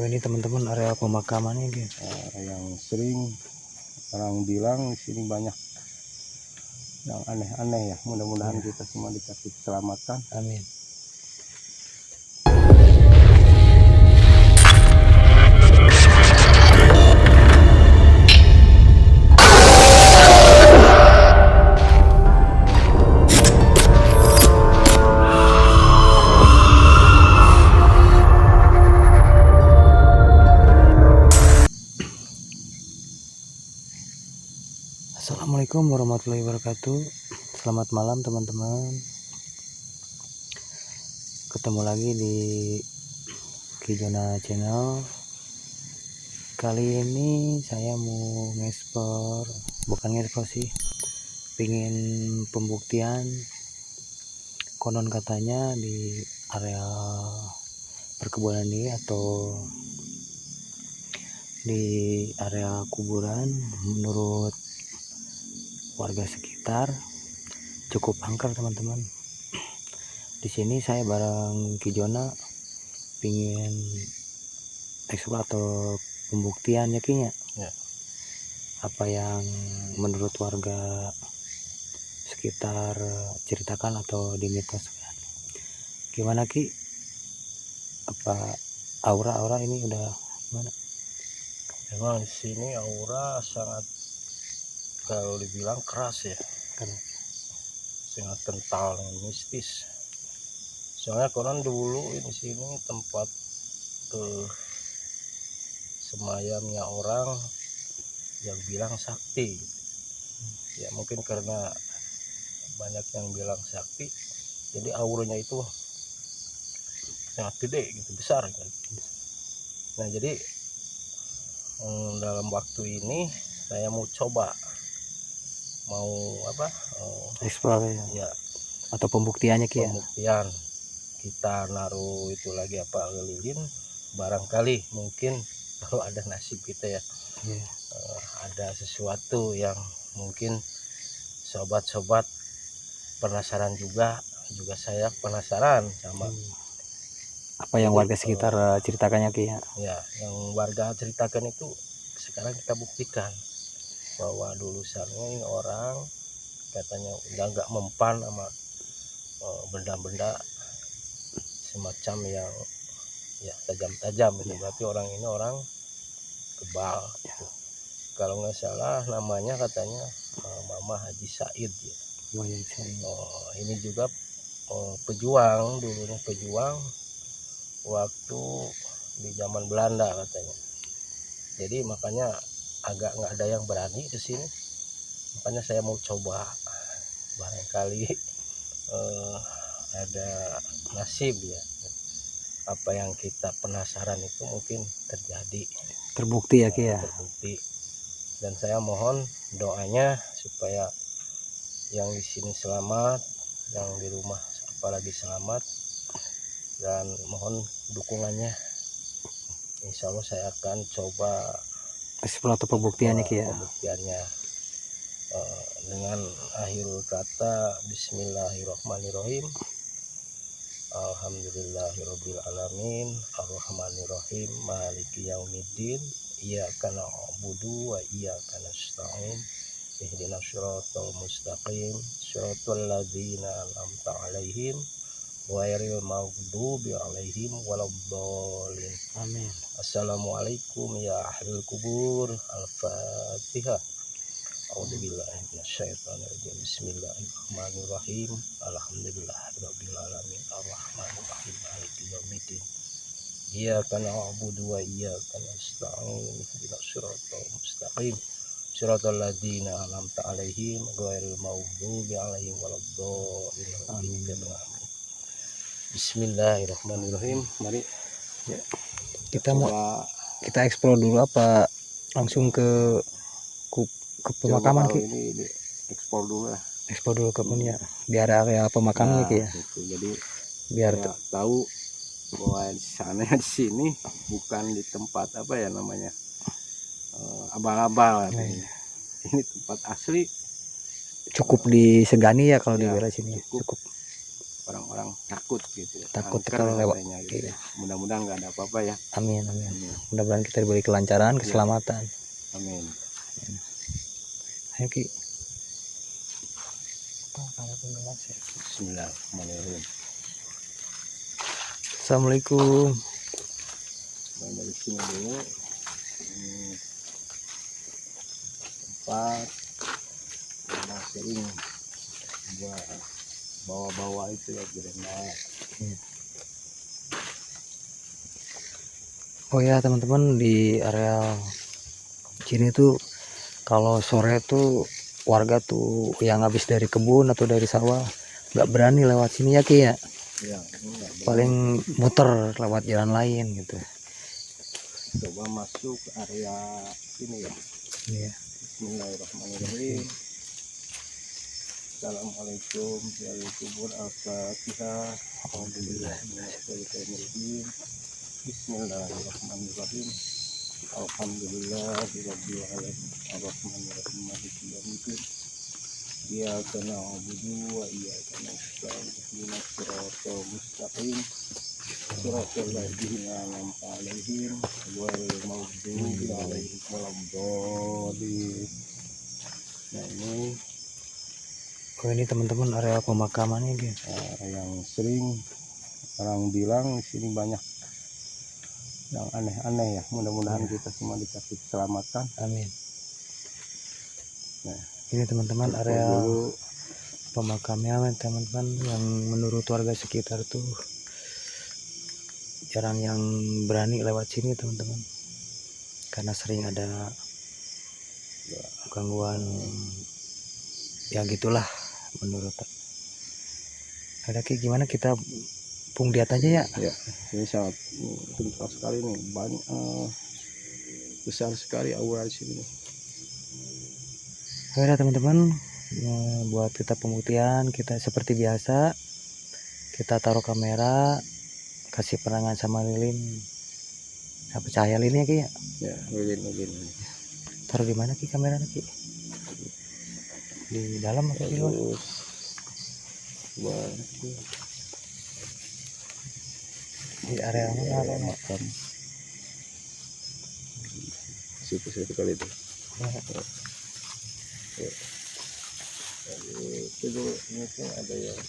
Oh, ini teman-teman area pemakamannya gitu. Yang sering orang bilang di sini banyak yang aneh-aneh ya. Mudah-mudahan kita semua dikasih keselamatan. Amin. Assalamualaikum warahmatullahi wabarakatuh. Selamat malam teman-teman. Ketemu lagi di Kijona Channel. Kali ini saya mau bukan ngekspor sih, pingin pembuktian. Konon katanya di area perkebunan ini atau di area kuburan, menurut warga sekitar cukup angker teman-teman. Di sini saya bareng Kijona pingin eksplor atau pembuktian ya Ki ya. Apa yang menurut warga sekitar ceritakan atau dimitoskan. Gimana Ki? Apa aura-aura ini udah gimana? Memang di sini aura sangat, kalau dibilang keras ya, sangat kental dan mistis. Soalnya konon dulu di sini tempat semayamnya orang yang bilang sakti. Ya mungkin karena banyak yang bilang sakti, jadi auranya itu sangat gede gitu, besar gitu. Nah jadi dalam waktu ini saya mau coba Eksplor ya atau pembuktiannya Ki ya. pembuktian. Kita naruh itu lagi lilin, barangkali mungkin kalau ada nasib kita ya, ada sesuatu yang mungkin sobat-sobat penasaran juga saya penasaran sama apa yang warga sekitar ceritakannya Ki ya. Ya, yang warga ceritakan itu sekarang kita buktikan bahwa dulu ini orang katanya udah nggak mempan sama benda-benda semacam yang ya tajam-tajam itu. Berarti orang ini orang kebal gitu. Kalau nggak salah namanya katanya Mama Haji Said ya. Ini juga pejuang, dulunya pejuang waktu di zaman Belanda katanya. Jadi makanya agak nggak ada yang berani di sini. Makanya saya mau coba, barangkali ada nasib ya, apa yang kita penasaran itu mungkin terbukti ya Ki ya. Terbukti. Dan saya mohon doanya supaya yang di sini selamat, yang di rumah apalagi selamat, dan mohon dukungannya. Insya Allah saya akan coba Eksplor atau pembuktiannya Ki ya. Pembuktiannya dengan akhir kata Bismillahirrahmanirrahim. Alhamdulillahirabbil alamin, arrahmanirrahim, maliki yaumiddin, iyyaka na'budu wa iyyaka nasta'in, ihdinas siratal mustaqim, siratal ladzina an'amta 'alaihim ghairil maghdubi 'alaihim waladdallin. Amin. Assalamualaikum ya ahlul kubur. Al-Fatihah. A'udzubillahi minasyaitonirrajim. Bismillahirrahmanirrahim. Alhamdulillahirabbil alamin, arrahmanirrahim, maliki yaumiddin, iyyaka na'budu wa iyyaka nasta'in, ihdinas siratal mustaqim, siratal ladzina an'amta 'alaihim ghairil maghdubi 'alaihim waladdallin. Amin. Bismillahirrahmanirrahim. Mari ya, kita eksplor dulu apa langsung ke pemakaman Ki? Ini ekspor dulu lah. Ekspor dulu ke punya di area pemakamannya Ki ya. Gitu. Jadi biar tahu bahwa di sana di sini bukan di tempat apa ya namanya abal-abal. Ini tempat asli. Cukup disegani ya kalau di daerah sini. Cukup. orang-orang takut gitu. Takut Angker kalau lewat. katanya gitu. Iya. Mudah-mudahan nggak ada apa-apa ya. Amin, amin. Amin. Mudah-mudahan kita diberi kelancaran, keselamatan. Amin. Ayo Ki. Bismillahirrahmanirrahim. Assalamualaikum. Nah, dari sini dulu tempat yang sering buat bawa-bawa itu ya granat. Oh ya teman-teman, di area sini tuh kalau sore tuh warga tuh yang habis dari kebun atau dari sawah nggak berani lewat sini ya Ki ya. Ya, enggak Paling muter lewat jalan lain gitu. coba masuk ke area sini ya. Iya. Bismillahirrahmanirrahim. Assalamualaikum warahmatullahi wabarakatuh. Alhamdulillah. Bismillahirrahmanirrahim. Alhamdulillahirabbil alamin. Arrahmanirrahim. Maliki yaumiddin. Iyyaka na'budu wa iyyaka nasta'in. Ihdinas siratal mustaqim. Siratal ladzina an'amta 'alaihim ghairil maghdubi 'alaihim waladdallin. Nah, ini ini teman-teman area pemakamannya gitu. yang sering orang bilang di sini banyak yang aneh-aneh ya. Mudah-mudahan kita semua dikasih keselamatan. Amin. Nah, ini teman-teman area dulu pemakamnya teman-teman, yang menurut warga sekitar tuh jarang yang berani lewat sini teman-teman, karena sering ada gangguan ya gitulah menurut. Ada Ki, gimana kita lihat aja ya? Ya, ini sangat kental sekali nih, banyak besar sekali aura di sini. Oke teman-teman, buat kita pembuktian kita seperti biasa, kita taruh kamera, kasih penerangan sama lilin, apa cahaya lilinnya Ki ya? Ya, lilin. Taruh di mana Ki kameranya Ki? Di dalam atau di luar? Terus buat Di area mana? area makam. Situ kali itu. Ya. Itu dulu, ini tuh ada yang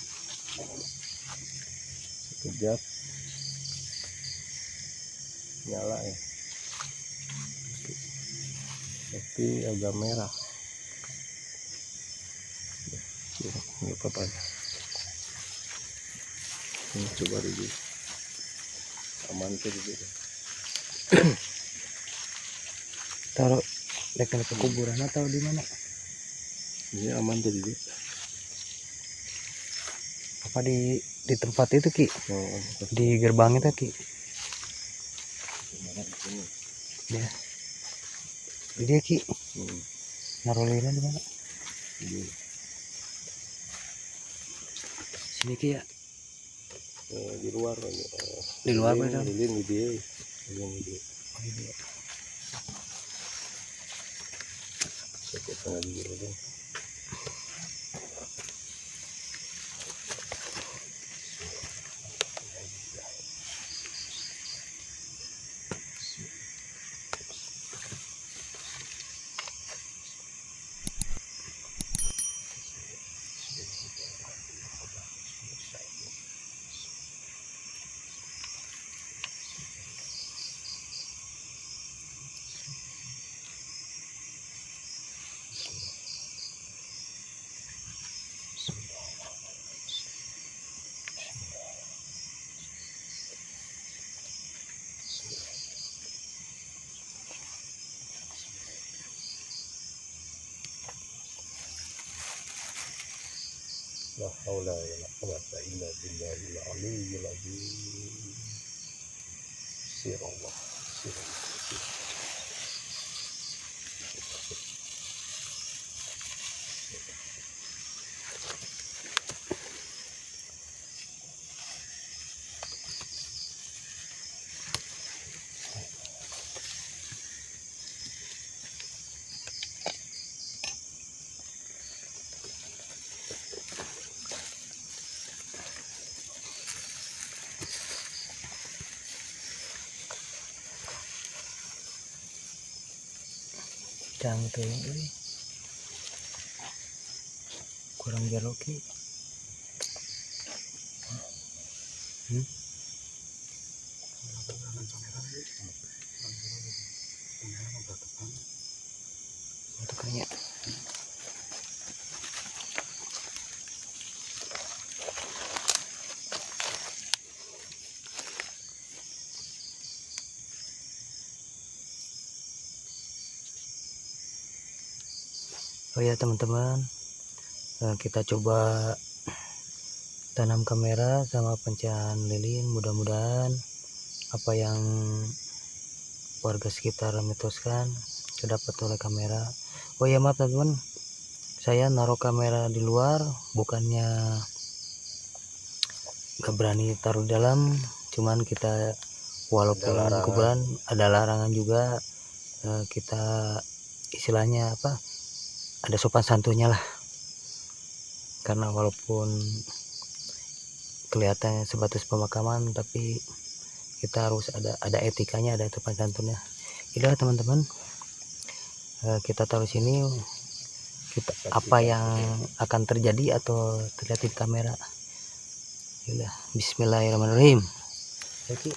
sekejap nyala ya, tapi agak merah. Ini apa-apa. Ini coba dulu. Aman tuh dulu. Taruh dekat ke kuburan atau di mana? Ini aman tuh dulu. Apa di tempat itu Ki? Oh, Di gerbang itu Ki? Ya. Di dia Ki. Naruh lilinnya di mana? Sini Ki ya. Di luar. Di luar betul. Lilin di dia. Sakit tengah di lilin. La haula wa la quwwata illa billahil aliyyil azim. Sirallah. Cantik ini. Kurang jeruk ki. Tekannya. Oh ya teman-teman, kita coba tanam kamera sama pencarian lilin. Mudah-mudahan apa yang warga sekitar mitoskan terdapat oleh kamera. Oh ya maaf teman-teman, saya naruh kamera di luar, bukannya gak berani taruh di dalam, cuman kita walaupun kebetulan ada larangan juga, kita istilahnya apa, ada sopan santunnya lah, karena walaupun kelihatannya sebatas pemakaman tapi kita harus ada etikanya, ada sopan santunnya. Itulah teman-teman, kita taruh sini, kita apa yang akan terjadi atau terlihat di kamera. Bismillahirrahmanirrahim. Oke.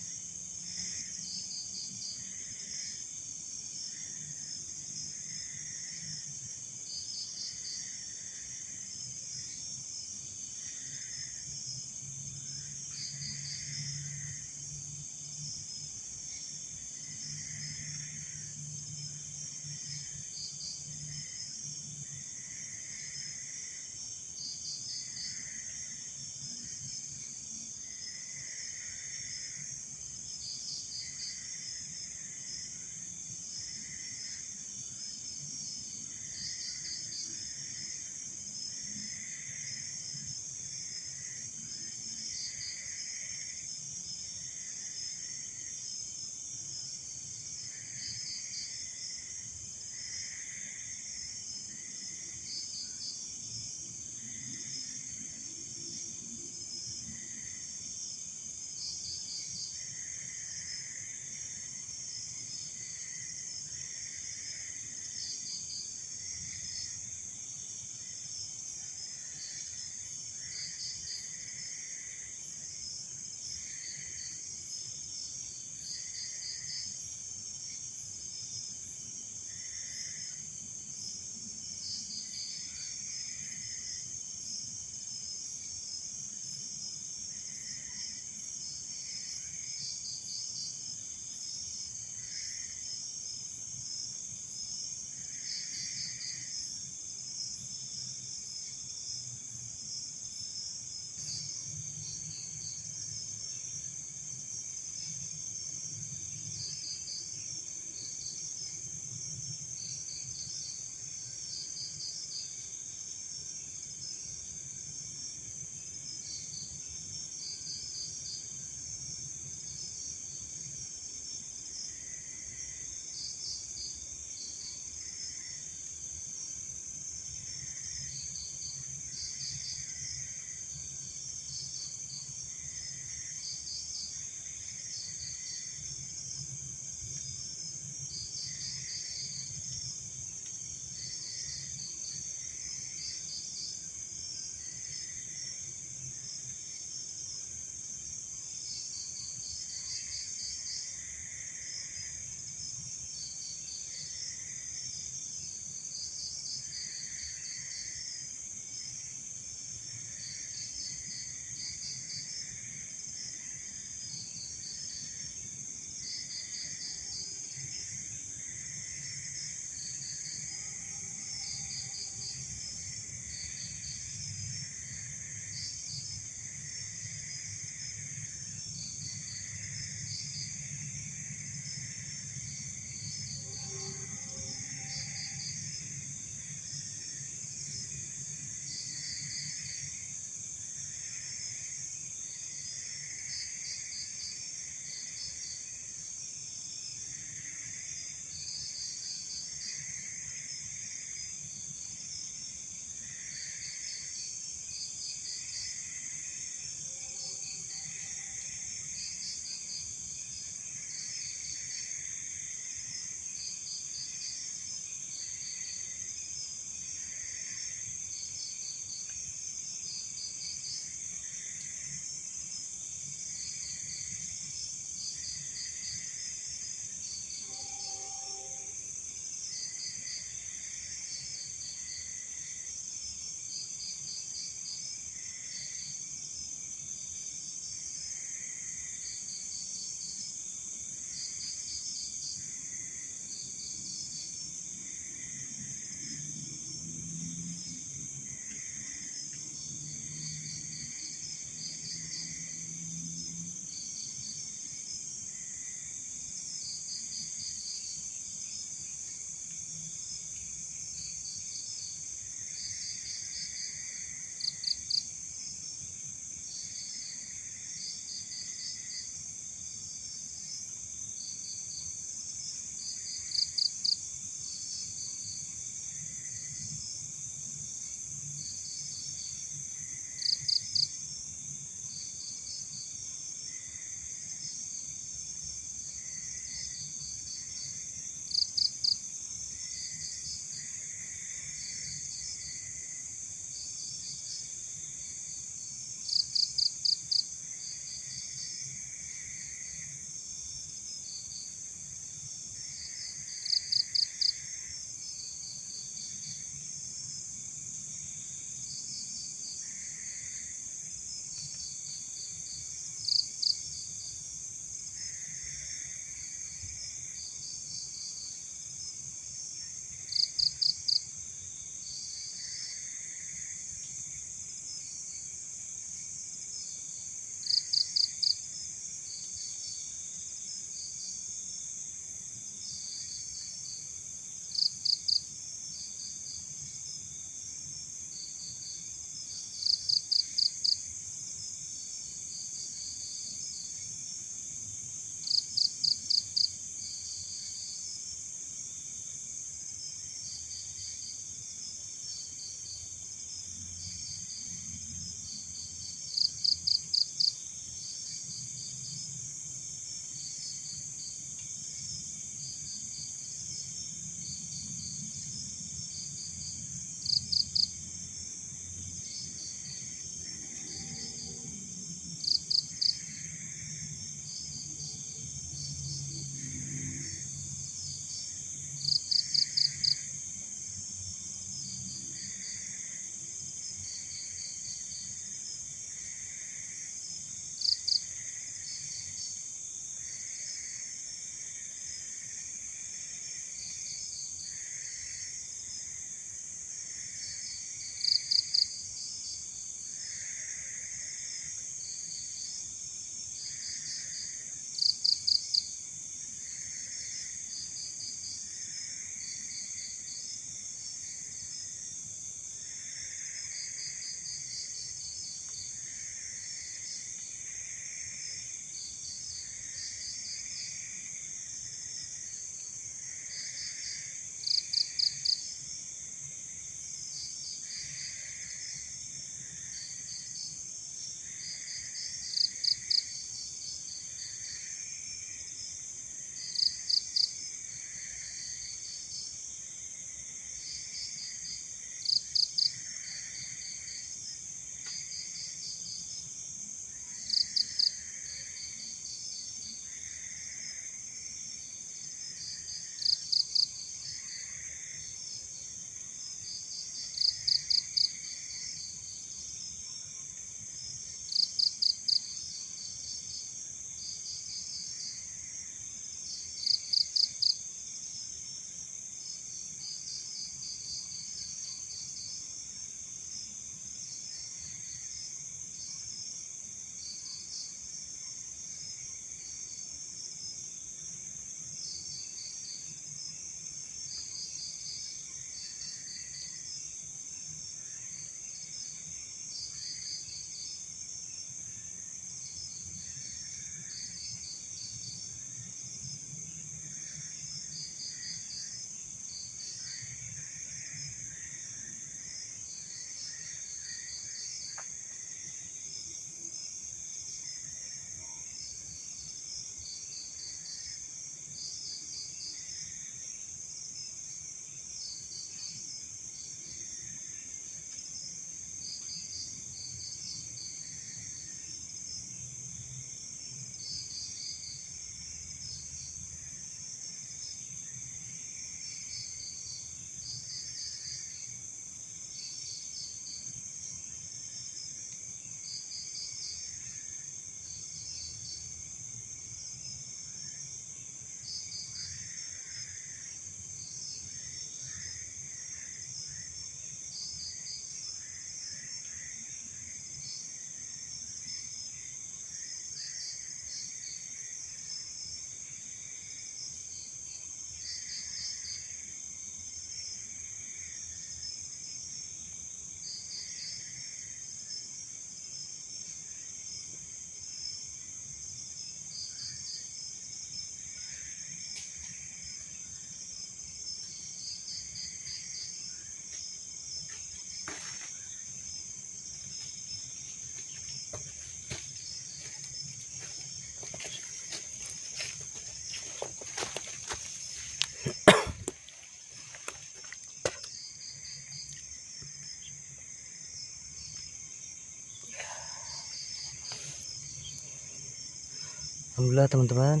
Alhamdulillah teman-teman,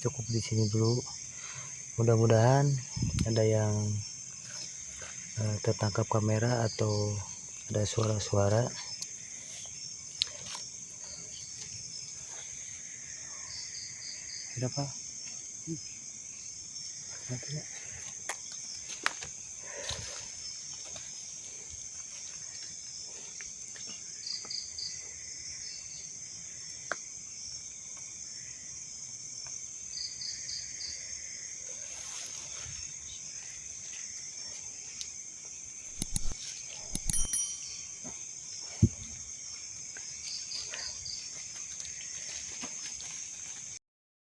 cukup di sini dulu. Mudah-mudahan ada yang tertangkap kamera atau ada suara-suara. Ada apa?